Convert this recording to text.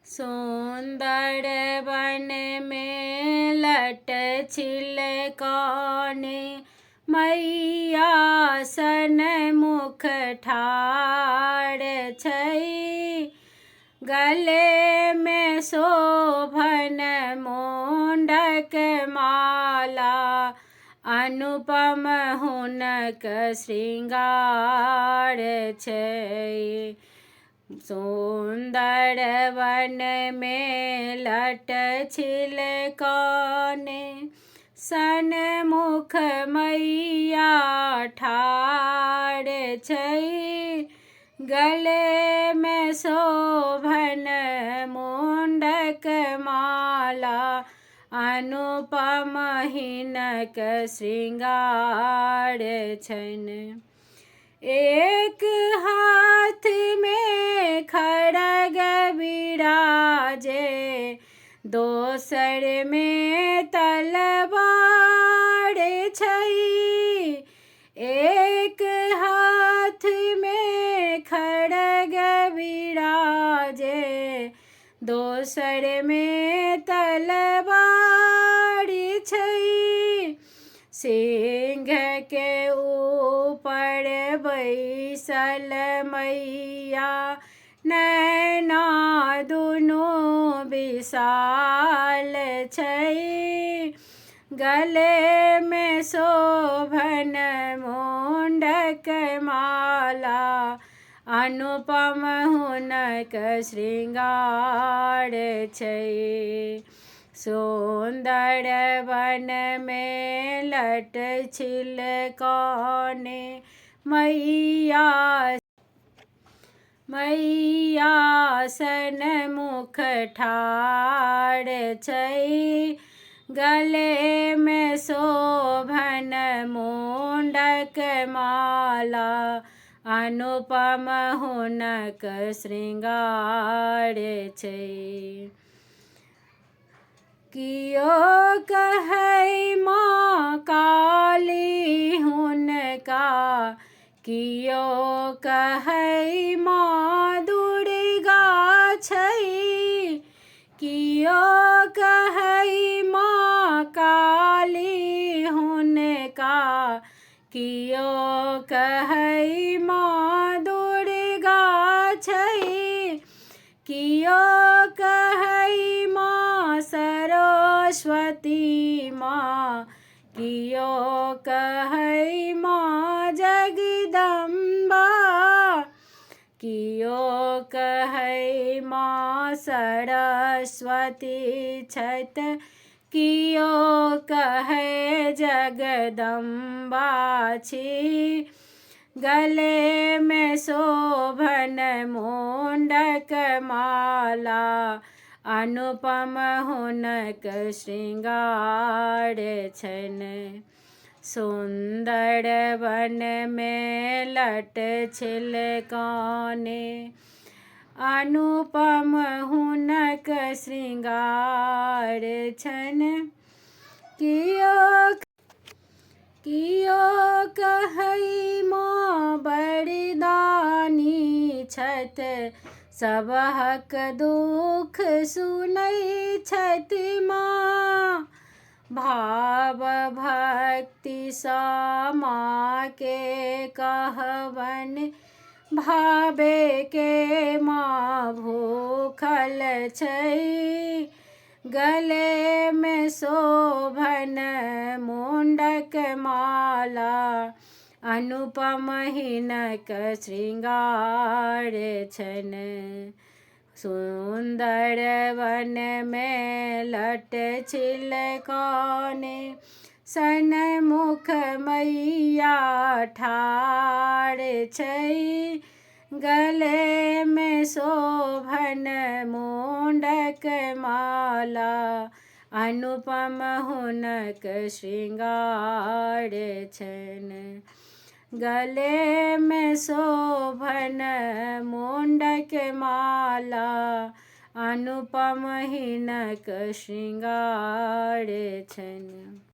सुंदर वन में लट छिलकाने मैया सन्मुख ठाढ़ छै। गले में शोभन मुंडक माला अनुपम हुनक श्रृंगार छै। सुंदर वन में लट छिलकाने सन्मुख मैया ठाढ़ छै। गले में शोभन मुंडक माला अनुपम हिनक श्रृंगार छन। एक हाथ में खड्ग बिराजे दोसर में तलवार छै। एक हाथ में खड्ग बिराजे दोसर में तलवार छै। सिंह के ऊपर बैसल मैया नैना दुनू विशाल छै। गले में शोभन मुंडक माला अनुपम हुनक श्रृंगार छै। सुंदर वन में लट छिलकाने मैया सन्मुख ठाढ़ छै। गले में शोभन मुंडक माला अनुपम हुनक श्रृंगार छै। कियो कहै माँ काली हुनका कियो कहै माँ दुर्गा छै। कियो कहै माँ काली हुनका कियो कहै माँ दुर्गा छै। कियो कहै माँ सरस्वती माँ कियो कहै माँ जगदम्बा। कियो कहै माँ सरस्वती छत कियो कहै जगदम्बा छी। गले में शोभन मुंडक माला अनुपम हुनक श्रृंगार छन। सुंदर वन में लट छिलकाने अनुपम हुनक श्रृंगार छन। कियो कहै माँ बरदानी छत सबहक दुख सुनै छथि माँ। भाव भक्ति सा माँ के कहबन भावे के माँ भूखल छै। गले में शोभन मुंडक माला अनुपम हिनक श्रृंगार छन। सुंदर वन में लट छिलकाने सन्मुख मैया ठाढ़ छै। गले में शोभन मुंडक माला अनुपम हुनक श्रृंगार छन। गले में शोभन मुंडक माला अनुपम हिनक श्रृंगार छन।